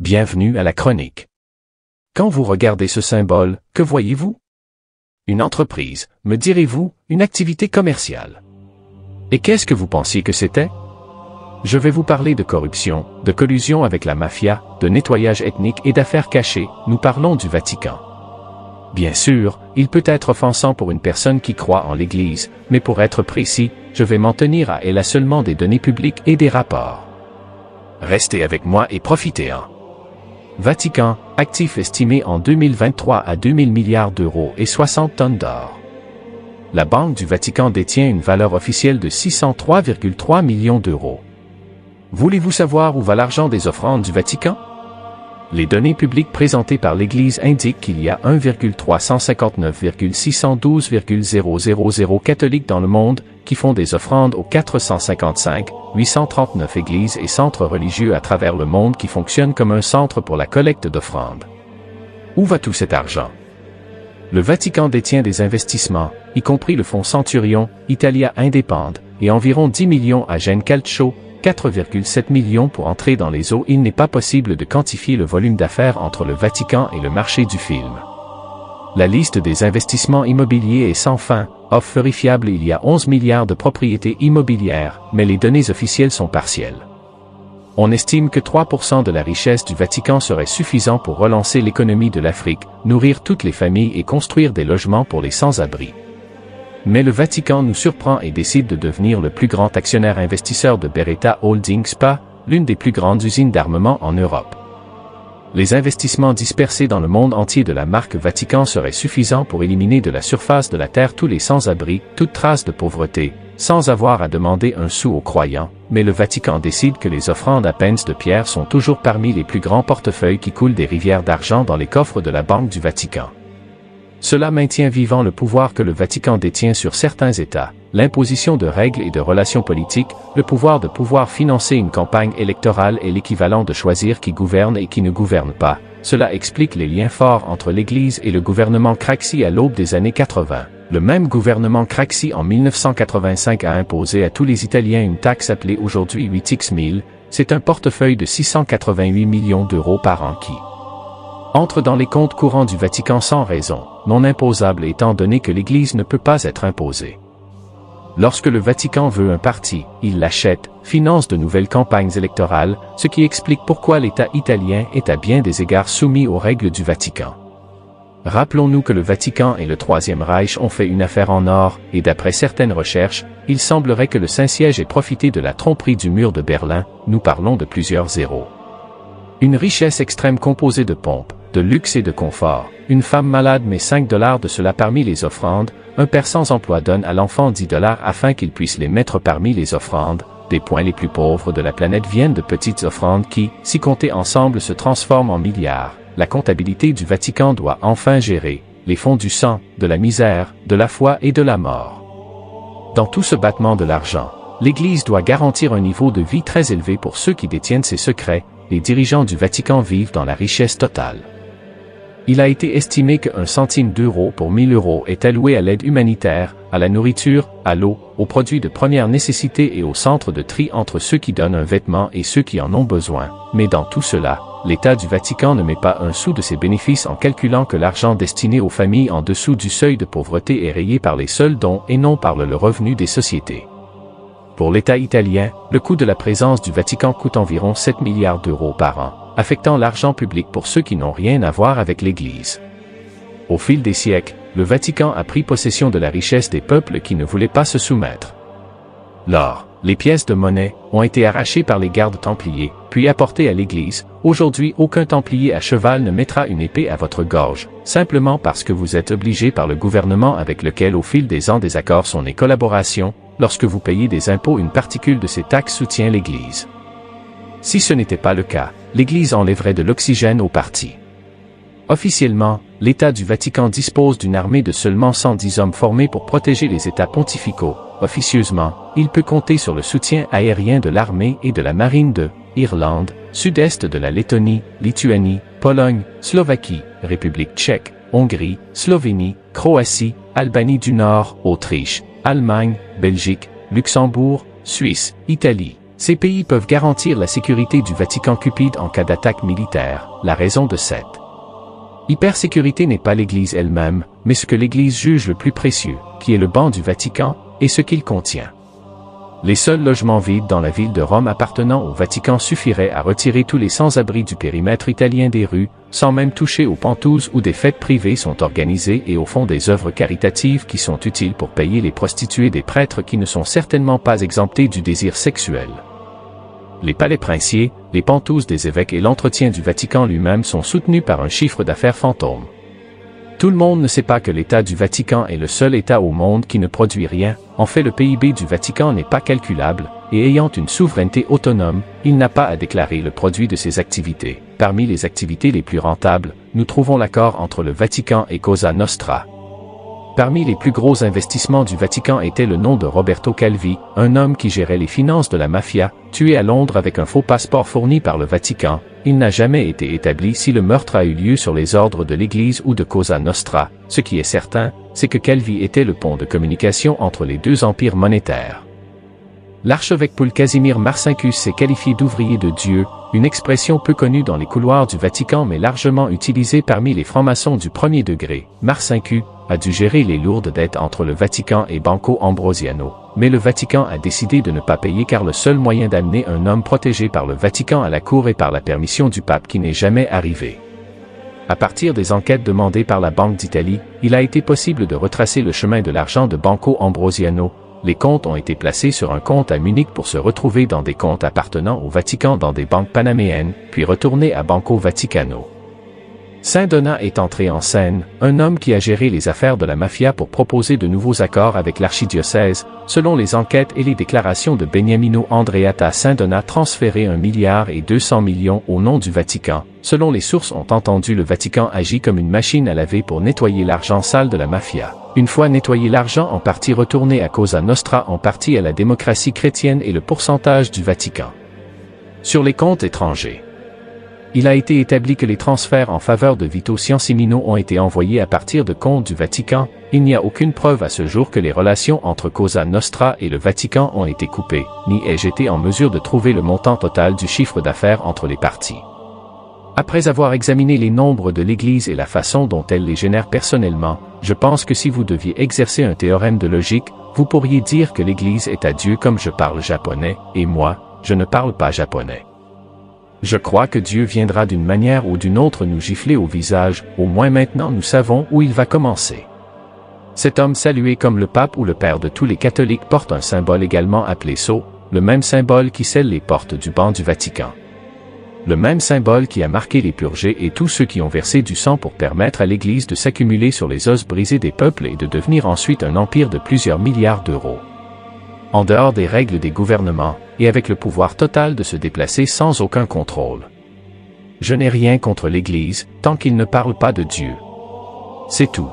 Bienvenue à la chronique. Quand vous regardez ce symbole, que voyez-vous? Une entreprise, me direz-vous, une activité commerciale. Et qu'est-ce que vous pensiez que c'était? Je vais vous parler de corruption, de collusion avec la mafia, de nettoyage ethnique et d'affaires cachées, nous parlons du Vatican. Bien sûr, il peut être offensant pour une personne qui croit en l'Église, mais pour être précis, je vais m'en tenir à elle à seulement des données publiques et des rapports. Restez avec moi et profitez-en. Vatican, actif estimé en 2023 à 2000 milliards d'euros et 60 tonnes d'or. La Banque du Vatican détient une valeur officielle de 603,3 millions d'euros. Voulez-vous savoir où va l'argent des offrandes du Vatican? Les données publiques présentées par l'Église indiquent qu'il y a 1,359,612,000 catholiques dans le monde qui font des offrandes aux 455, 839 églises et centres religieux à travers le monde qui fonctionnent comme un centre pour la collecte d'offrandes. Où va tout cet argent? Le Vatican détient des investissements, y compris le fonds Centurion, Italia Indépende, et environ 10 millions à Gene Calcio, 4,7 millions pour entrer dans les eaux. Il n'est pas possible de quantifier le volume d'affaires entre le Vatican et le marché du film. La liste des investissements immobiliers est sans fin, vérifiable. Il y a 11 milliards de propriétés immobilières, mais les données officielles sont partielles. On estime que 3% de la richesse du Vatican serait suffisant pour relancer l'économie de l'Afrique, nourrir toutes les familles et construire des logements pour les sans-abri. Mais le Vatican nous surprend et décide de devenir le plus grand actionnaire investisseur de Beretta Holdings SPA, l'une des plus grandes usines d'armement en Europe. Les investissements dispersés dans le monde entier de la marque Vatican seraient suffisants pour éliminer de la surface de la terre tous les sans-abri, toute trace de pauvreté, sans avoir à demander un sou aux croyants, mais le Vatican décide que les offrandes à pence de pierre sont toujours parmi les plus grands portefeuilles qui coulent des rivières d'argent dans les coffres de la Banque du Vatican. Cela maintient vivant le pouvoir que le Vatican détient sur certains États, l'imposition de règles et de relations politiques, le pouvoir de financer une campagne électorale et l'équivalent de choisir qui gouverne et qui ne gouverne pas. Cela explique les liens forts entre l'Église et le gouvernement Craxi à l'aube des années 80. Le même gouvernement Craxi en 1985 a imposé à tous les Italiens une taxe appelée aujourd'hui 8x1000, c'est un portefeuille de 688 millions d'euros par an qui entre dans les comptes courants du Vatican sans raison, non imposable étant donné que l'Église ne peut pas être imposée. Lorsque le Vatican veut un parti, il l'achète, finance de nouvelles campagnes électorales, ce qui explique pourquoi l'État italien est à bien des égards soumis aux règles du Vatican. Rappelons-nous que le Vatican et le Troisième Reich ont fait une affaire en or, et d'après certaines recherches, il semblerait que le Saint-Siège ait profité de la tromperie du mur de Berlin, nous parlons de plusieurs zéros. Une richesse extrême composée de pompes, de luxe et de confort, une femme malade met $5 de cela parmi les offrandes, un père sans emploi donne à l'enfant $10 afin qu'il puisse les mettre parmi les offrandes, des points les plus pauvres de la planète viennent de petites offrandes qui, si comptées ensemble se transforment en milliards. La comptabilité du Vatican doit enfin gérer les fonds du sang, de la misère, de la foi et de la mort. Dans tout ce battement de l'argent, l'Église doit garantir un niveau de vie très élevé pour ceux qui détiennent ses secrets. Les dirigeants du Vatican vivent dans la richesse totale. Il a été estimé que 1 centime d'euro pour 1000 euros est alloué à l'aide humanitaire, à la nourriture, à l'eau, aux produits de première nécessité et au centre de tri entre ceux qui donnent un vêtement et ceux qui en ont besoin. Mais dans tout cela, l'État du Vatican ne met pas un sou de ses bénéfices en calculant que l'argent destiné aux familles en dessous du seuil de pauvreté est rayé par les seuls dons et non par le revenu des sociétés. Pour l'État italien, le coût de la présence du Vatican coûte environ 7 milliards d'euros par an, affectant l'argent public pour ceux qui n'ont rien à voir avec l'Église. Au fil des siècles, le Vatican a pris possession de la richesse des peuples qui ne voulaient pas se soumettre. L'or, les pièces de monnaie, ont été arrachées par les gardes templiers, puis apportées à l'Église. Aujourd'hui, aucun templier à cheval ne mettra une épée à votre gorge, simplement parce que vous êtes obligé par le gouvernement avec lequel au fil des ans des accords sont nés collaborations. Lorsque vous payez des impôts, une particule de ces taxes soutient l'Église. Si ce n'était pas le cas, l'Église enlèverait de l'oxygène au parti. Officiellement, l'État du Vatican dispose d'une armée de seulement 110 hommes formés pour protéger les États pontificaux. Officieusement, il peut compter sur le soutien aérien de l'armée et de la marine de Irlande, sud-est de la Lettonie, Lituanie, Pologne, Slovaquie, République tchèque, Hongrie, Slovénie, Croatie, Albanie du Nord, Autriche, Allemagne, Belgique, Luxembourg, Suisse, Italie, Ces pays peuvent garantir la sécurité du Vatican cupide en cas d'attaque militaire, la raison de cette hypersécurité n'est pas l'Église elle-même, mais ce que l'Église juge le plus précieux, qui est le banc du Vatican, et ce qu'il contient. Les seuls logements vides dans la ville de Rome appartenant au Vatican suffiraient à retirer tous les sans-abri du périmètre italien des rues, sans même toucher aux pentouses où des fêtes privées sont organisées et au fond des œuvres caritatives qui sont utiles pour payer les prostituées des prêtres qui ne sont certainement pas exemptés du désir sexuel. Les palais princiers, les pentouses des évêques et l'entretien du Vatican lui-même sont soutenus par un chiffre d'affaires fantôme. Tout le monde ne sait pas que l'État du Vatican est le seul État au monde qui ne produit rien. En fait, le PIB du Vatican n'est pas calculable, et ayant une souveraineté autonome, il n'a pas à déclarer le produit de ses activités. Parmi les activités les plus rentables, nous trouvons l'accord entre le Vatican et Cosa Nostra. Parmi les plus gros investissements du Vatican était le nom de Roberto Calvi, un homme qui gérait les finances de la mafia, tué à Londres avec un faux passeport fourni par le Vatican. Il n'a jamais été établi si le meurtre a eu lieu sur les ordres de l'Église ou de Cosa Nostra. Ce qui est certain, c'est que Calvi était le pont de communication entre les deux empires monétaires. L'archevêque Paul Casimir Marcinkus s'est qualifié d'ouvrier de Dieu, une expression peu connue dans les couloirs du Vatican mais largement utilisée parmi les francs-maçons du premier degré. Marcinkus a dû gérer les lourdes dettes entre le Vatican et Banco Ambrosiano, mais le Vatican a décidé de ne pas payer car le seul moyen d'amener un homme protégé par le Vatican à la cour est par la permission du pape qui n'est jamais arrivé. À partir des enquêtes demandées par la Banque d'Italie, il a été possible de retracer le chemin de l'argent de Banco Ambrosiano. Les comptes ont été placés sur un compte à Munich pour se retrouver dans des comptes appartenant au Vatican dans des banques panaméennes, puis retourner à Banco Vaticano. Saint Donat est entré en scène, un homme qui a géré les affaires de la mafia pour proposer de nouveaux accords avec l'archidiocèse. Selon les enquêtes et les déclarations de Beniamino Andreatta, Saint Donat transférait 1,2 milliard au nom du Vatican. Selon les sources ont entendu, le Vatican agit comme une machine à laver pour nettoyer l'argent sale de la mafia. Une fois nettoyé, l'argent en partie retourné à Cosa Nostra, en partie à la démocratie chrétienne et le pourcentage du Vatican. Sur les comptes étrangers, il a été établi que les transferts en faveur de Vito Ciancimino ont été envoyés à partir de comptes du Vatican. Il n'y a aucune preuve à ce jour que les relations entre Cosa Nostra et le Vatican ont été coupées, ni ai-je été en mesure de trouver le montant total du chiffre d'affaires entre les parties. Après avoir examiné les nombres de l'Église et la façon dont elle les génère personnellement, je pense que si vous deviez exercer un théorème de logique, vous pourriez dire que l'Église est à Dieu comme je parle japonais, et moi, je ne parle pas japonais. Je crois que Dieu viendra d'une manière ou d'une autre nous gifler au visage, au moins maintenant nous savons où il va commencer. Cet homme salué comme le pape ou le père de tous les catholiques porte un symbole également appelé sceau, le même symbole qui scelle les portes du banc du Vatican. Le même symbole qui a marqué les purgés et tous ceux qui ont versé du sang pour permettre à l'Église de s'accumuler sur les os brisés des peuples et de devenir ensuite un empire de plusieurs milliards d'euros. En dehors des règles des gouvernements, et avec le pouvoir total de se déplacer sans aucun contrôle. Je n'ai rien contre l'Église, tant qu'il ne parle pas de Dieu. C'est tout.